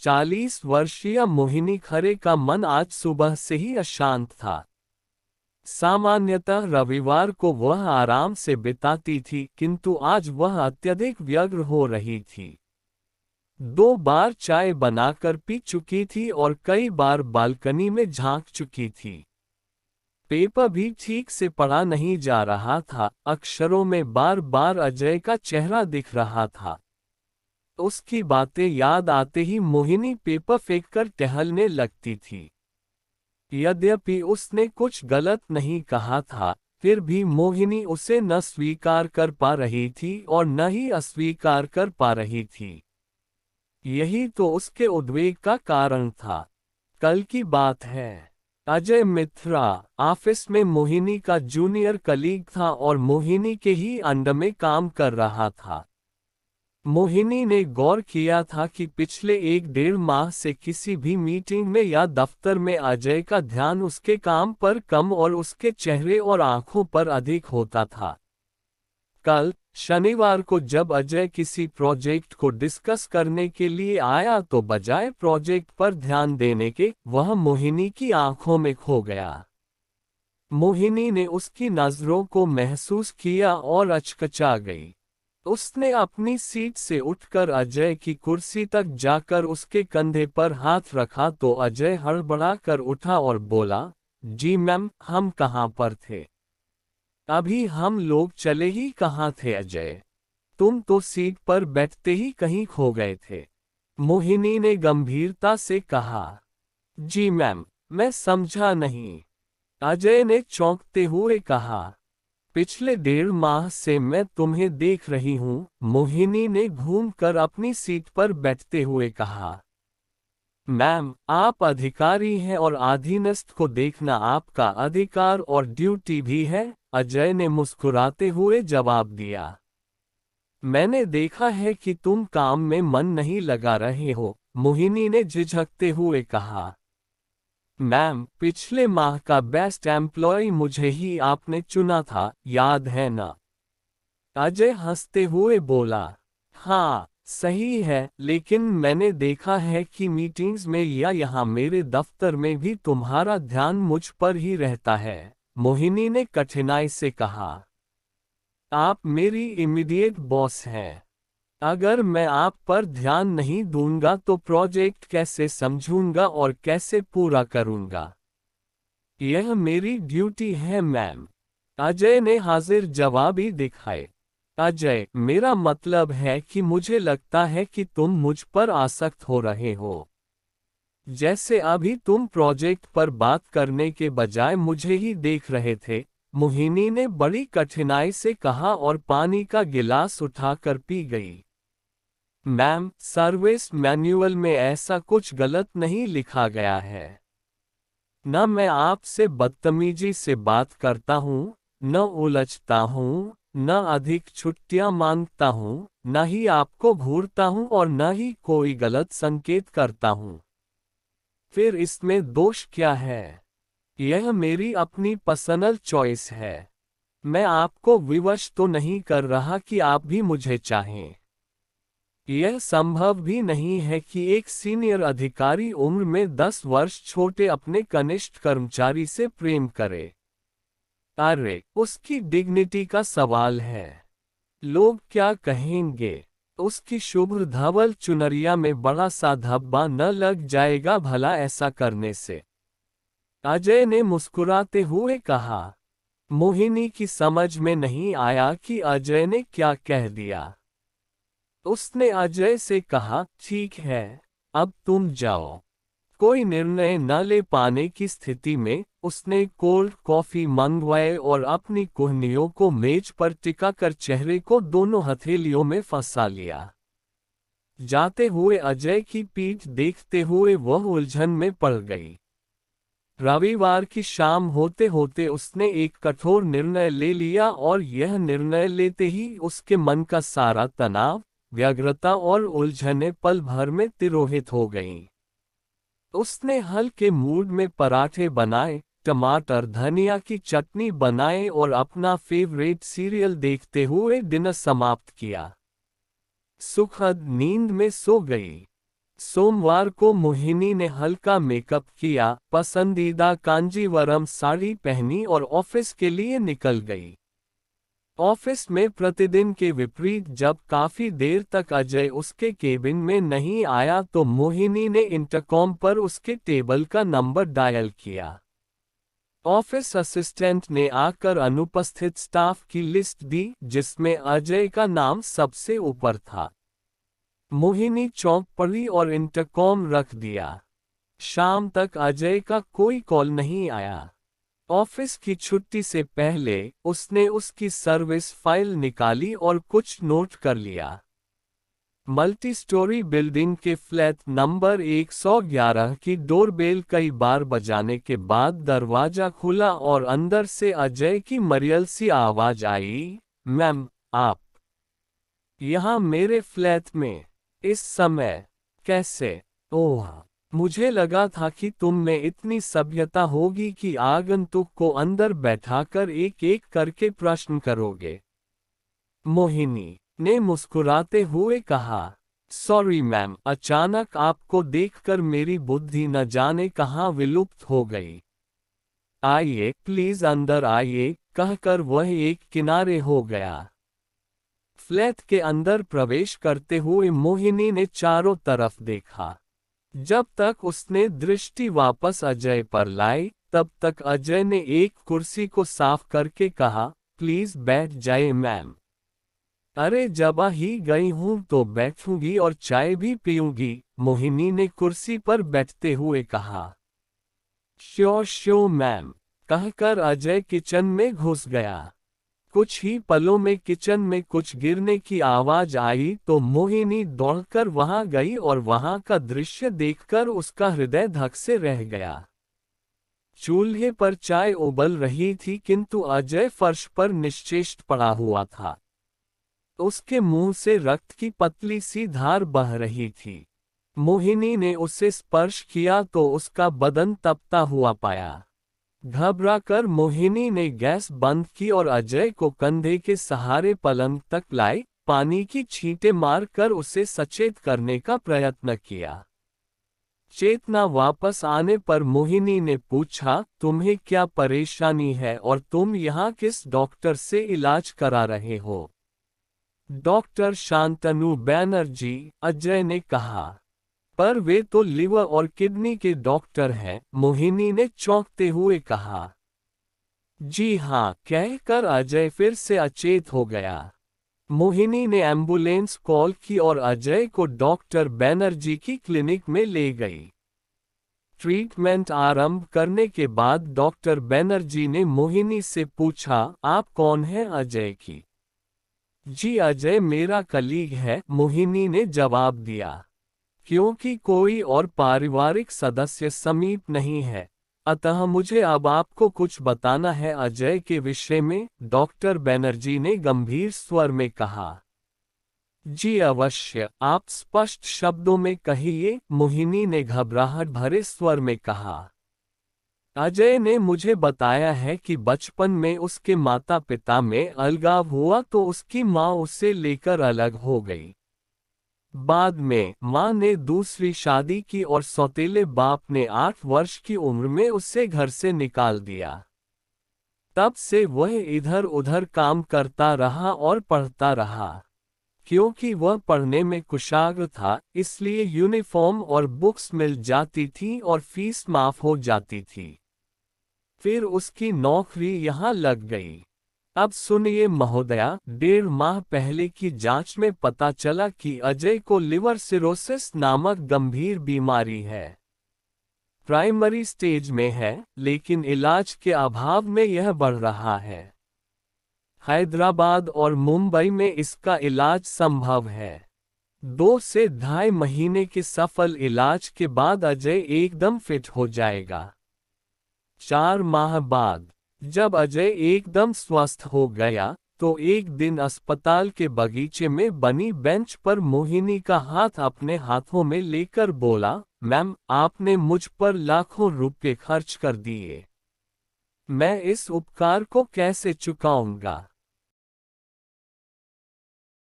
40 वर्षीय मोहिनी खरे का मन आज सुबह से ही अशांत था। सामान्यतः रविवार को वह आराम से बिताती थी, किंतु आज वह अत्यधिक व्यग्र हो रही थी। 2 बार चाय बनाकर पी चुकी थी और कई बार बालकनी में झांक चुकी थी। पेपर भी ठीक से पढ़ा नहीं जा रहा था, अक्षरों में बार बार अजय का चेहरा दिख रहा था। उसकी बातें याद आते ही मोहिनी पेपर फेंककर टहलने लगती थी। यद्यपि उसने कुछ गलत नहीं कहा था, फिर भी मोहिनी उसे न स्वीकार कर पा रही थी और न ही अस्वीकार कर पा रही थी। यही तो उसके उद्वेग का कारण था। कल की बात है। अजय मित्रा ऑफिस में मोहिनी का जूनियर कलीग था और मोहिनी के ही अंडर में काम कर रहा था। मोहिनी ने गौर किया था कि पिछले 1-1.5 माह से किसी भी मीटिंग में या दफ्तर में अजय का ध्यान उसके काम पर कम और उसके चेहरे और आंखों पर अधिक होता था। कल शनिवार को जब अजय किसी प्रोजेक्ट को डिस्कस करने के लिए आया तो बजाय प्रोजेक्ट पर ध्यान देने के वह मोहिनी की आंखों में खो गया। मोहिनी ने उसकी नजरों को महसूस किया और अचकचा गई। उसने अपनी सीट से उठकर अजय की कुर्सी तक जाकर उसके कंधे पर हाथ रखा तो अजय हड़बड़ाकर उठा और बोला, जी मैम, हम कहाँ पर थे? अभी हम लोग चले ही कहाँ थे अजय? तुम तो सीट पर बैठते ही कहीं खो गए थे। मोहिनी ने गंभीरता से कहा। जी मैम, मैं समझा नहीं, अजय ने चौंकते हुए कहा। पिछले 1.5 माह से मैं तुम्हें देख रही हूँ, मोहिनी ने घूमकर अपनी सीट पर बैठते हुए कहा। मैम, आप अधिकारी हैं और अधीनस्थ को देखना आपका अधिकार और ड्यूटी भी है, अजय ने मुस्कुराते हुए जवाब दिया। मैंने देखा है कि तुम काम में मन नहीं लगा रहे हो, मोहिनी ने झिझकते हुए कहा। मैम, पिछले माह का बेस्ट एम्प्लॉय मुझे ही आपने चुना था, याद है ना? अजय हंसते हुए बोला। हाँ, सही है, लेकिन मैंने देखा है कि मीटिंग्स में या यहाँ मेरे दफ्तर में भी तुम्हारा ध्यान मुझ पर ही रहता है, मोहिनी ने कठिनाई से कहा। आप मेरी इमीडिएट बॉस हैं। अगर मैं आप पर ध्यान नहीं दूंगा तो प्रोजेक्ट कैसे समझूंगा और कैसे पूरा करूंगा? यह मेरी ड्यूटी है मैम, अजय ने हाजिर जवाबी दिखाए। अजय, मेरा मतलब है कि मुझे लगता है कि तुम मुझ पर आसक्त हो रहे हो। जैसे अभी तुम प्रोजेक्ट पर बात करने के बजाय मुझे ही देख रहे थे, मोहिनी ने बड़ी कठिनाई से कहा और पानी का गिलास उठाकर पी गई। मैम, सर्विस मैन्युअल में ऐसा कुछ गलत नहीं लिखा गया है। न मैं आपसे बदतमीजी से बात करता हूँ, न उलझता हूँ, न अधिक छुट्टियां मांगता हूँ, न ही आपको घूरता हूँ और न ही कोई गलत संकेत करता हूँ। फिर इसमें दोष क्या है? यह मेरी अपनी पर्सनल चॉइस है। मैं आपको विवश तो नहीं कर रहा कि आप भी मुझे चाहें। यह संभव भी नहीं है कि एक सीनियर अधिकारी उम्र में 10 वर्ष छोटे अपने कनिष्ठ कर्मचारी से प्रेम करे। अरे, उसकी डिग्निटी का सवाल है। लोग क्या कहेंगे? उसकी शुभ्र धवल चुनरिया में बड़ा सा धब्बा न लग जाएगा भला ऐसा करने से? अजय ने मुस्कुराते हुए कहा। मोहिनी की समझ में नहीं आया कि अजय ने क्या कह दिया। उसने अजय से कहा, ठीक है, अब तुम जाओ। कोई निर्णय न ले पाने की स्थिति में उसने कोल्ड कॉफी मंगवाए और अपनी कोहनियों को मेज पर टिकाकर चेहरे को दोनों हथेलियों में फंसा लिया। जाते हुए अजय की पीठ देखते हुए वह उलझन में पड़ गई। रविवार की शाम होते होते उसने एक कठोर निर्णय ले लिया और यह निर्णय लेते ही उसके मन का सारा तनाव, व्यग्रता और उलझने पल भर में तिरोहित हो गईं। उसने हल्के मूड में पराठे बनाए, टमाटर धनिया की चटनी बनाए और अपना फेवरेट सीरियल देखते हुए डिनर समाप्त किया। सुखद नींद में सो गई। सोमवार को मोहिनी ने हल्का मेकअप किया, पसंदीदा कांजीवरम साड़ी पहनी और ऑफिस के लिए निकल गई। ऑफिस में प्रतिदिन के विपरीत जब काफी देर तक अजय उसके केबिन में नहीं आया तो मोहिनी ने इंटरकॉम पर उसके टेबल का नंबर डायल किया। ऑफिस असिस्टेंट ने आकर अनुपस्थित स्टाफ की लिस्ट दी, जिसमें अजय का नाम सबसे ऊपर था। मोहिनी चौंक पड़ी और इंटरकॉम रख दिया। शाम तक अजय का कोई कॉल नहीं आया। ऑफिस की छुट्टी से पहले उसने उसकी सर्विस फाइल निकाली और कुछ नोट कर लिया। मल्टी स्टोरी बिल्डिंग के फ्लैट नंबर 111 की डोरबेल कई बार बजाने के बाद दरवाजा खुला और अंदर से अजय की मरियल सी आवाज आई, मैम, आप यहाँ मेरे फ्लैट में इस समय कैसे? ओह, मुझे लगा था कि तुम में इतनी सभ्यता होगी कि आगंतुक को अंदर बैठाकर एक एक करके प्रश्न करोगे। मोहिनी ने मुस्कुराते हुए कहा, सॉरी मैम, अचानक आपको देखकर मेरी बुद्धि न जाने कहाँ विलुप्त हो गई। आइए प्लीज अंदर आइए, कहकर वह एक किनारे हो गया। फ्लैट के अंदर प्रवेश करते हुए मोहिनी ने चारों तरफ देखा। जब तक उसने दृष्टि वापस अजय पर लाई, तब तक अजय ने एक कुर्सी को साफ करके कहा, प्लीज बैठ जाए मैम। अरे जब आ ही गई हूं तो बैठूंगी और चाय भी पीऊंगी, मोहिनी ने कुर्सी पर बैठते हुए कहा। श्योर श्योर मैम, कहकर अजय किचन में घुस गया। कुछ ही पलों में किचन में कुछ गिरने की आवाज आई तो मोहिनी दौड़कर वहां गई और वहां का दृश्य देखकर उसका हृदय धक से रह गया। चूल्हे पर चाय उबल रही थी किंतु अजय फर्श पर निश्चेष्ट पड़ा हुआ था। उसके मुंह से रक्त की पतली सी धार बह रही थी। मोहिनी ने उसे स्पर्श किया तो उसका बदन तपता हुआ पाया। घबराकर मोहिनी ने गैस बंद की और अजय को कंधे के सहारे पलंग तक लाई, पानी की छींटें मारकर उसे सचेत करने का प्रयत्न किया। चेतना वापस आने पर मोहिनी ने पूछा, तुम्हें क्या परेशानी है और तुम यहाँ किस डॉक्टर से इलाज करा रहे हो? डॉक्टर शांतनु बैनर्जी, अजय ने कहा। पर वे तो लिवर और किडनी के डॉक्टर हैं, मोहिनी ने चौंकते हुए कहा। जी हाँ, कहकर अजय फिर से अचेत हो गया। मोहिनी ने एम्बुलेंस कॉल की और अजय को डॉक्टर बैनर्जी की क्लिनिक में ले गई। ट्रीटमेंट आरंभ करने के बाद डॉक्टर बैनर्जी ने मोहिनी से पूछा, आप कौन हैं अजय की? जी अजय मेरा कलीग है, मोहिनी ने जवाब दिया। क्योंकि कोई और पारिवारिक सदस्य समीप नहीं है, अतः मुझे अब आपको कुछ बताना है अजय के विषय में, डॉक्टर बैनर्जी ने गंभीर स्वर में कहा। जी अवश्य, आप स्पष्ट शब्दों में कहिए, मोहिनी ने घबराहट भरे स्वर में कहा। अजय ने मुझे बताया है कि बचपन में उसके माता पिता में अलगाव हुआ तो उसकी माँ उसे लेकर अलग हो गई। बाद में मां ने दूसरी शादी की और सौतेले बाप ने 8 वर्ष की उम्र में उसे घर से निकाल दिया। तब से वह इधर उधर काम करता रहा और पढ़ता रहा। क्योंकि वह पढ़ने में कुशाग्र था, इसलिए यूनिफॉर्म और बुक्स मिल जाती थी और फीस माफ हो जाती थी। फिर उसकी नौकरी यहां लग गई। अब सुनिए महोदया, 1.5 माह पहले की जांच में पता चला कि अजय को लिवर सिरोसिस नामक गंभीर बीमारी है। प्राइमरी स्टेज में है, लेकिन इलाज के अभाव में यह बढ़ रहा है। हैदराबाद और मुंबई में इसका इलाज संभव है। 2 से 2.5 महीने के सफल इलाज के बाद अजय एकदम फिट हो जाएगा। 4 माह बाद जब अजय एकदम स्वस्थ हो गया तो एक दिन अस्पताल के बगीचे में बनी बेंच पर मोहिनी का हाथ अपने हाथों में लेकर बोला, मैम, आपने मुझ पर लाखों रुपए खर्च कर दिए। मैं इस उपकार को कैसे चुकाऊंगा?